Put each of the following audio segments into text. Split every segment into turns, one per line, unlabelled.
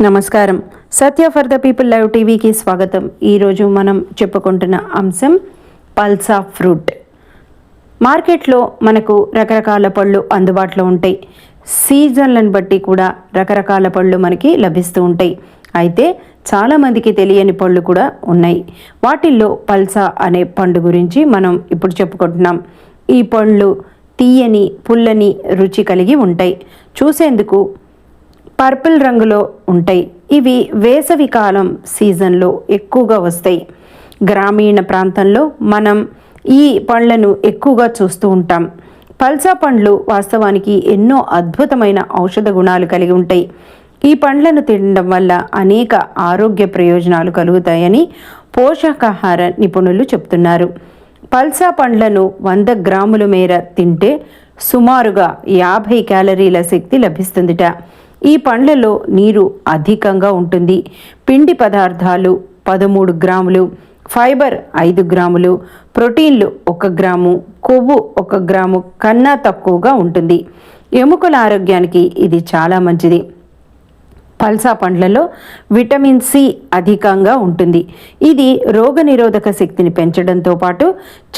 నమస్కారం. సత్య for the people live టీవీకి స్వాగతం. ఈరోజు మనం చెప్పుకుంటున్న అంశం పల్సా ఫ్రూట్. మార్కెట్లో మనకు రకరకాల పళ్ళు అందుబాటులో ఉంటాయి. సీజన్లను బట్టి కూడా రకరకాల పళ్ళు మనకి లభిస్తూ ఉంటాయి. అయితే చాలామందికి తెలియని పళ్ళు కూడా ఉన్నాయి. వాటిల్లో పల్సా అనే పండు గురించి మనం ఇప్పుడు చెప్పుకుంటున్నాం. ఈ పళ్ళు తీయని పుల్లని రుచి కలిగి ఉంటాయి. చూసేందుకు పర్పుల్ రంగులో ఉంటాయి. ఇవి వేసవి కాలం సీజన్లో ఎక్కువగా వస్తాయి. గ్రామీణ ప్రాంతంలో మనం ఈ పండ్లను ఎక్కువగా చూస్తూ ఉంటాం. పల్సా పండ్లు వాస్తవానికి ఎన్నో అద్భుతమైన ఔషధ గుణాలు కలిగి ఉంటాయి. ఈ పండ్లను తినడం వల్ల అనేక ఆరోగ్య ప్రయోజనాలు కలుగుతాయని పోషకాహార నిపుణులు చెప్తున్నారు. పల్సా పండ్లను 100 గ్రాముల మేర తింటే సుమారుగా 50 క్యాలరీల శక్తి లభిస్తుందిట. ఈ పండ్లలో నీరు అధికంగా ఉంటుంది. పిండి పదార్థాలు 13 గ్రాములు, ఫైబర్ 5 గ్రాములు, ప్రోటీన్లు 1 గ్రాము, కొవ్వు 1 గ్రాము కన్నా తక్కువగా ఉంటుంది. ఎముకల ఆరోగ్యానికి ఇది చాలా మంచిది. పల్సా పండ్లలో విటమిన్ సి అధికంగా ఉంటుంది. ఇది రోగనిరోధక శక్తిని పెంచడంతో పాటు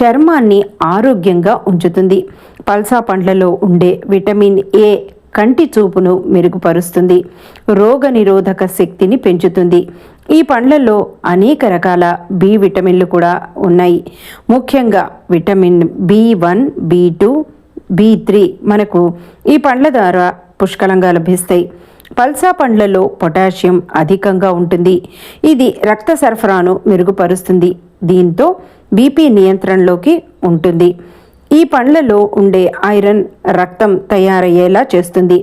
చర్మాన్ని ఆరోగ్యంగా ఉంచుతుంది. పల్సా పండ్లలో ఉండే విటమిన్ ఏ కంటి చూపును మెరుగుపరుస్తుంది, రోగనిరోధక శక్తిని పెంచుతుంది. ఈ పండ్లలో అనేక రకాల బి విటమిన్లు కూడా ఉన్నాయి. ముఖ్యంగా విటమిన్ బి1, బి2, బి3 మనకు ఈ పండ్ల ద్వారా పుష్కలంగా లభిస్తాయి. పల్సా పండ్లలో పొటాషియం అధికంగా ఉంటుంది. ఇది రక్త సరఫరాను మెరుగుపరుస్తుంది. దీంతో బీపీ నియంత్రణలోకి ఉంటుంది. ఈ పండ్లలో ఉండే ఐరన్ రక్తం తయారయ్యేలా చేస్తుంది,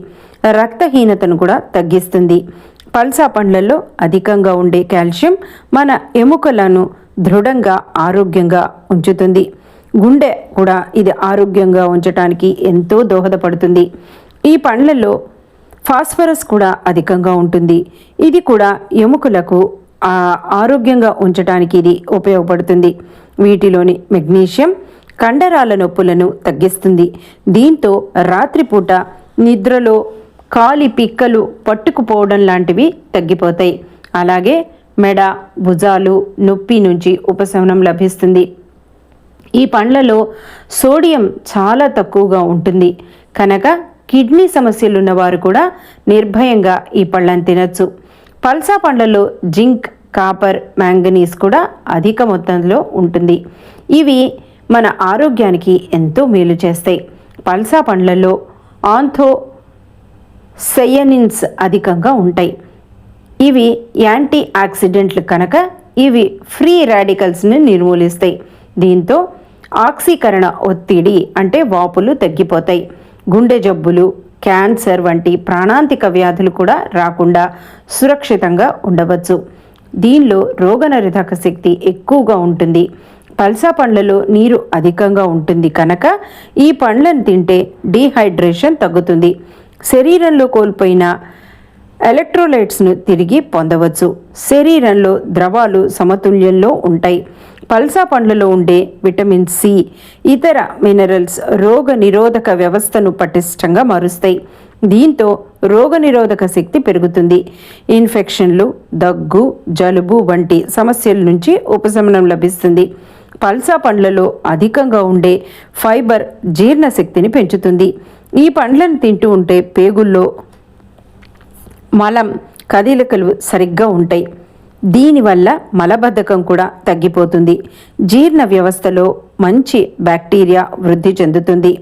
రక్తహీనతను కూడా తగ్గిస్తుంది. పల్సా పండ్లలో అధికంగా ఉండే కాల్షియం మన ఎముకలను దృఢంగా ఆరోగ్యంగా ఉంచుతుంది. గుండె కూడా ఇది ఆరోగ్యంగా ఉంచడానికి ఎంతో దోహదపడుతుంది. ఈ పండ్లలో ఫాస్ఫరస్ కూడా అధికంగా ఉంటుంది. ఇది కూడా ఎముకలకు ఆరోగ్యంగా ఉంచడానికి ఇది ఉపయోగపడుతుంది. వీటిలోని మెగ్నీషియం కండరాల నొప్పులను తగ్గిస్తుంది. దీంతో రాత్రిపూట నిద్రలో కాలి పిక్కలు పట్టుకుపోవడం లాంటివి తగ్గిపోతాయి. అలాగే మెడ, భుజాలు నొప్పి నుంచి ఉపశమనం లభిస్తుంది. ఈ పండ్లలో సోడియం చాలా తక్కువగా ఉంటుంది కనుక కిడ్నీ సమస్యలు ఉన్నవారు కూడా నిర్భయంగా ఈ పళ్ళను తినచ్చు. పల్సా పండ్లలో జింక్, కాపర్, మ్యాంగనీస్ కూడా అధిక మొత్తంలో ఉంటుంది. ఇవి మన ఆరోగ్యానికి ఎంతో మేలు చేస్తాయి. పల్సా పండ్లలో ఆంథోసయనిన్స్ అధికంగా ఉంటాయి. ఇవి యాంటీ ఆక్సిడెంట్లు కనుక ఇవి ఫ్రీ రాడికల్స్ని నిర్మూలిస్తాయి. దీంతో ఆక్సీకరణ ఒత్తిడి అంటే వాపులు తగ్గిపోతాయి. గుండె జబ్బులు, క్యాన్సర్ వంటి ప్రాణాంతిక వ్యాధులు కూడా రాకుండా సురక్షితంగా ఉండవచ్చు. దీనిలో రోగనిరోధక శక్తి ఎక్కువగా ఉంటుంది. పల్సా పండ్లలో నీరు అధికంగా ఉంటుంది కనుక ఈ పండ్లను తింటే డీహైడ్రేషన్ తగ్గుతుంది. శరీరంలో కోల్పోయిన ఎలక్ట్రోలైట్స్ను తిరిగి పొందవచ్చు. శరీరంలో ద్రవాలు సమతుల్యంలో ఉంటాయి. పల్సా పండ్లలో ఉండే విటమిన్ సి, ఇతర మినరల్స్ రోగ నిరోధక వ్యవస్థను పటిష్టంగా మారుస్తాయి. దీంతో రోగనిరోధక శక్తి పెరుగుతుంది. ఇన్ఫెక్షన్లు, దగ్గు, జలుబు వంటి సమస్యల నుంచి ఉపశమనం లభిస్తుంది. పల్సా పండ్లలో అధికంగా ఉండే ఫైబర్ జీర్ణశక్తిని పెంచుతుంది. ఈ పండ్లను తింటూ ఉంటే పేగుల్లో మలం కదలికలు సరిగ్గా ఉంటాయి. దీనివల్ల మలబద్ధకం కూడా తగ్గిపోతుంది. జీర్ణ వ్యవస్థలో మంచి బ్యాక్టీరియా వృద్ధి చెందుతుంది.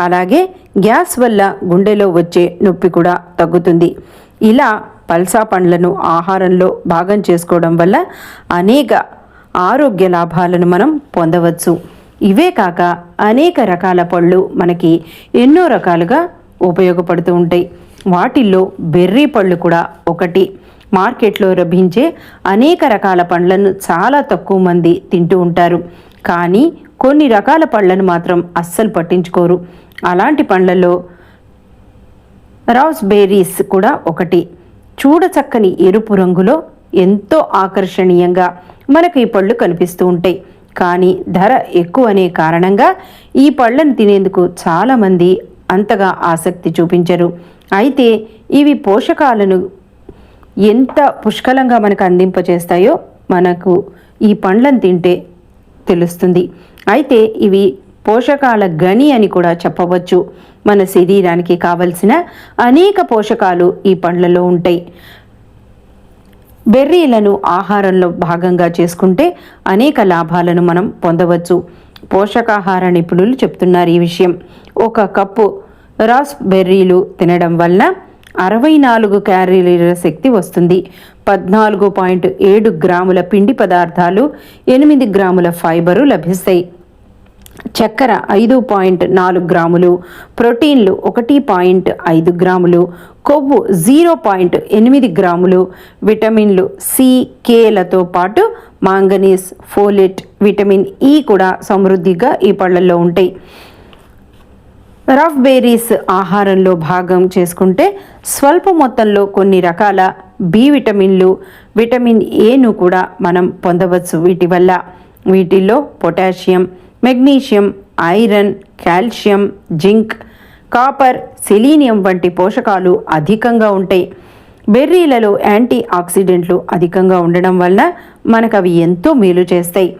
అలాగే గ్యాస్ వల్ల గుండెలో వచ్చే నొప్పి కూడా తగ్గుతుంది. ఇలా పల్సా పండ్లను ఆహారంలో భాగం చేసుకోవడం వల్ల అనేక ఆరోగ్య లాభాలను మనం పొందవచ్చు. ఇవే కాక అనేక రకాల పళ్ళు మనకి ఎన్నో రకాలుగా ఉపయోగపడుతూ ఉంటాయి. వాటిల్లో బెర్రీ పళ్ళు కూడా ఒకటి. మార్కెట్లో లభించే అనేక రకాల పండ్లను చాలా తక్కువ మంది తింటూ ఉంటారు. కానీ కొన్ని రకాల పళ్ళను మాత్రం అస్సలు పట్టించుకోరు. అలాంటి పండ్లలో రాస్బెర్రీస్ కూడా ఒకటి. చూడచక్కని ఎరుపు రంగులో ఎంతో ఆకర్షణీయంగా మనకు ఈ పళ్ళు కనిపిస్తూ ఉంటాయి. కానీ ధర ఎక్కువ అనే కారణంగా ఈ పళ్ళను తినేందుకు చాలామంది అంతగా ఆసక్తి చూపించరు. అయితే ఇవి పోషకాలను ఎంత పుష్కలంగా మనకు అందింపచేస్తాయో మనకు ఈ పండ్లను తింటే తెలుస్తుంది. అయితే ఇవి పోషకాల గని అని కూడా చెప్పవచ్చు. మన శరీరానికి కావలసిన అనేక పోషకాలు ఈ పండ్లలో ఉంటాయి. బెర్రీలను ఆహారంలో భాగంగా చేసుకుంటే అనేక లాభాలను మనం పొందవచ్చు. పోషకాహార నిపుణులు చెప్తున్నారు ఈ విషయం. 1 కప్పు రాస్బెర్రీలు తినడం వలన 64 క్యాలరీల శక్తి వస్తుంది. 14.7 గ్రాముల పిండి పదార్థాలు, 8 గ్రాముల ఫైబరు లభిస్తాయి. చక్కెర 5.4 గ్రాములు, ప్రోటీన్లు 1.5 గ్రాములు, కొవ్వు 0.8 గ్రాములు, విటమిన్లు సి, కేలతో పాటు మాంగనీస్, ఫోలేట్, విటమిన్ ఇ కూడా సమృద్ధిగా ఈ పళ్ళల్లో ఉంటాయి. రఫ్ బెర్రీస్ ఆహారంలో భాగం చేసుకుంటే స్వల్ప మొత్తంలో కొన్ని రకాల బి విటమిన్లు, విటమిన్ ఏను కూడా మనం పొందవచ్చు. వీటి వల్ల వీటిల్లో potassium, magnesium, iron, calcium, zinc, copper, selenium వంటి పోషకాలు అధికంగా ఉంటాయి. బెర్రీలలో యాంటీ ఆక్సిడెంట్లు అధికంగా ఉండడం వలన మనకు అవి ఎంతో మేలు చేస్తాయి.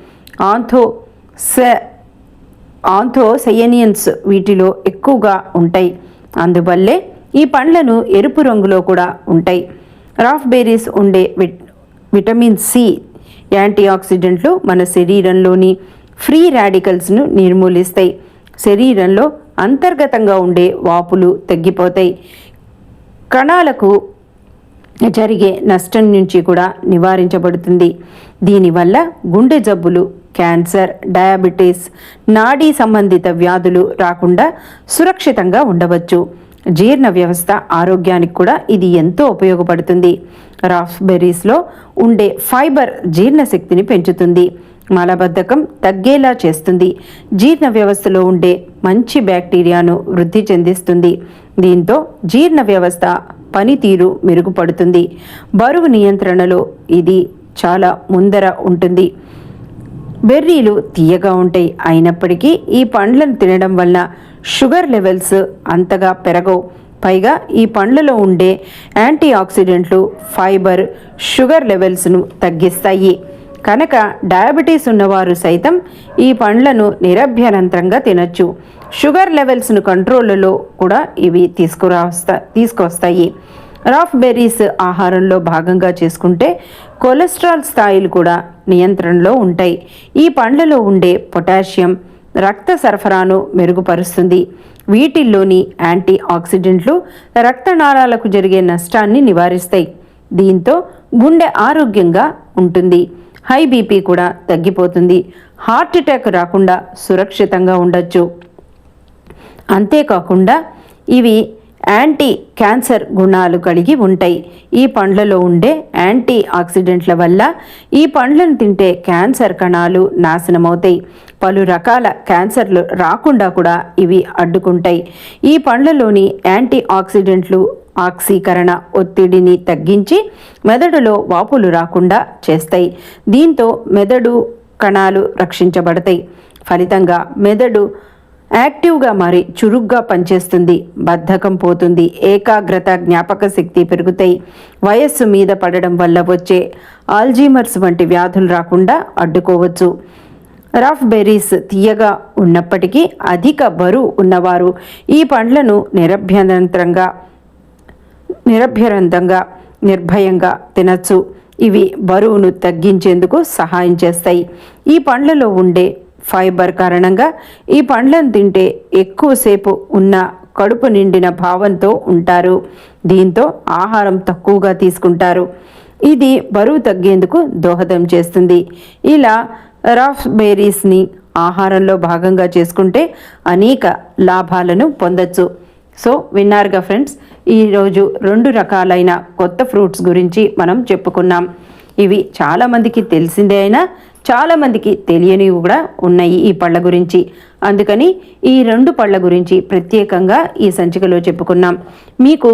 ఆంథోసయనియన్స్ వీటిలో ఎక్కువగా ఉంటాయి. అందువల్లే ఈ పండ్లను ఎరుపు రంగులో కూడా ఉంటాయి. రాస్బెర్రీస్ ఉండే విటమిన్ సి యాంటీ ఆక్సిడెంట్లు మన శరీరంలోని ఫ్రీ రాడికల్స్ను నిర్మూలిస్తాయి. శరీరంలో అంతర్గతంగా ఉండే వాపులు తగ్గిపోతాయి. కణాలకు జరిగే నష్టం నుంచి కూడా నివారించబడుతుంది. దీనివల్ల గుండె జబ్బులు, క్యాన్సర్, డయాబెటీస్, నాడీ సంబంధిత వ్యాధులు రాకుండా సురక్షితంగా ఉండవచ్చు. జీర్ణ వ్యవస్థ ఆరోగ్యానికి కూడా ఇది ఎంతో ఉపయోగపడుతుంది. రాస్బెర్రీస్లో ఉండే ఫైబర్ జీర్ణశక్తిని పెంచుతుంది, మలబద్ధకం తగ్గేలా చేస్తుంది, జీర్ణ వ్యవస్థలో ఉండే మంచి బ్యాక్టీరియాను వృద్ధి చెందిస్తుంది. దీంతో జీర్ణ వ్యవస్థ పనితీరు మెరుగుపడుతుంది. బరువు నియంత్రణలో ఇది చాలా ముందర ఉంటుంది. బెర్రీలు తీయగా ఉంటాయి. అయినప్పటికీ ఈ పండ్లను తినడం వల్ల షుగర్ లెవెల్స్ అంతగా పెరగవు. పైగా ఈ పండ్లలో ఉండే యాంటీ ఆక్సిడెంట్లు, ఫైబర్ షుగర్ లెవెల్స్ను తగ్గిస్తాయి. కనుక డయాబెటీస్ ఉన్నవారు సైతం ఈ పండ్లను నిరభ్యంతరంగా తినచ్చు. షుగర్ లెవెల్స్ను కంట్రోల్లో కూడా ఇవి తీసుకొస్తాయి. రాస్బెర్రీస్ ఆహారంలో భాగంగా చేసుకుంటే కొలెస్ట్రాల్ స్థాయిలు కూడా నియంత్రణలో ఉంటాయి. ఈ పండ్లలో ఉండే పొటాషియం రక్త సరఫరాను మెరుగుపరుస్తుంది. వీటిల్లోని యాంటీ ఆక్సిడెంట్లు రక్తనాళాలకు జరిగే నష్టాన్ని నివారిస్తాయి. దీంతో గుండె ఆరోగ్యంగా ఉంటుంది. హై బీపీ కూడా తగ్గిపోతుంది. హార్ట్ అటాక్ రాకుండా సురక్షితంగా ఉండొచ్చు. అంతేకాకుండా ఇవి యాంటీ క్యాన్సర్ గుణాలు కలిగి ఉంటాయి. ఈ పండ్లలో ఉండే యాంటీ ఆక్సిడెంట్ల వల్ల ఈ పండ్లను తింటే క్యాన్సర్ కణాలు నాశనమవుతాయి. పలు రకాల క్యాన్సర్లు రాకుండా కూడా ఇవి అడ్డుకుంటాయి. ఈ పండ్లలోని యాంటీ ఆక్సిడెంట్లు ఆక్సీకరణ ఒత్తిడిని తగ్గించి మెదడులో వాపులు రాకుండా చేస్తాయి. దీంతో మెదడు కణాలు రక్షించబడతాయి. ఫలితంగా మెదడు యాక్టివ్గా మారి చురుగ్గా పనిచేస్తుంది. బద్ధకం పోతుంది. ఏకాగ్రత, జ్ఞాపక శక్తి పెరుగుతాయి. వయస్సు మీద పడడం వల్ల వచ్చే ఆల్జీమర్స్ వంటి వ్యాధులు రాకుండా అడ్డుకోవచ్చు. రాస్బెర్రీస్ తీయగా ఉన్నప్పటికీ అధిక బరువు ఉన్నవారు ఈ పండ్లను నిర్భయంగా తినచ్చు. ఇవి బరువును తగ్గించేందుకు సహాయం చేస్తాయి. ఈ పండ్లలో ఉండే ఫైబర్ కారణంగా ఈ పండ్లను తింటే ఎక్కువసేపు ఉన్న కడుపు నిండిన భావంతో ఉంటారు. దీంతో ఆహారం తక్కువగా తీసుకుంటారు. ఇది బరువు తగ్గేందుకు దోహదం చేస్తుంది. ఇలా రాస్బెర్రీస్ని ఆహారంలో భాగంగా చేసుకుంటే అనేక లాభాలను పొందొచ్చు. సో విన్నారుగా ఫ్రెండ్స్, ఈరోజు 2 రకాలైన కొత్త ఫ్రూట్స్ గురించి మనం చెప్పుకున్నాం. ఇవి చాలామందికి తెలిసిందే అయినా చాలామందికి తెలియనివి కూడా ఉన్నాయి ఈ పళ్ళ గురించి. అందుకని ఈ 2 పళ్ళ గురించి ప్రత్యేకంగా ఈ సంచికలో చెప్పుకున్నాం. మీకు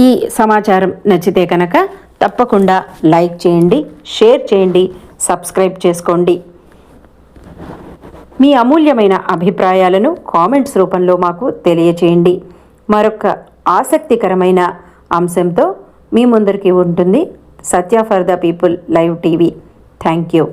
ఈ సమాచారం నచ్చితే కనుక తప్పకుండా లైక్ చేయండి, షేర్ చేయండి, సబ్స్క్రైబ్ చేసుకోండి. మీ అమూల్యమైన అభిప్రాయాలను కామెంట్స్ రూపంలో మాకు తెలియచేయండి. మరొక ఆసక్తికరమైన అంశంతో మీ ముందరికి ఉంటుంది Satya for the people live TV. Thank you.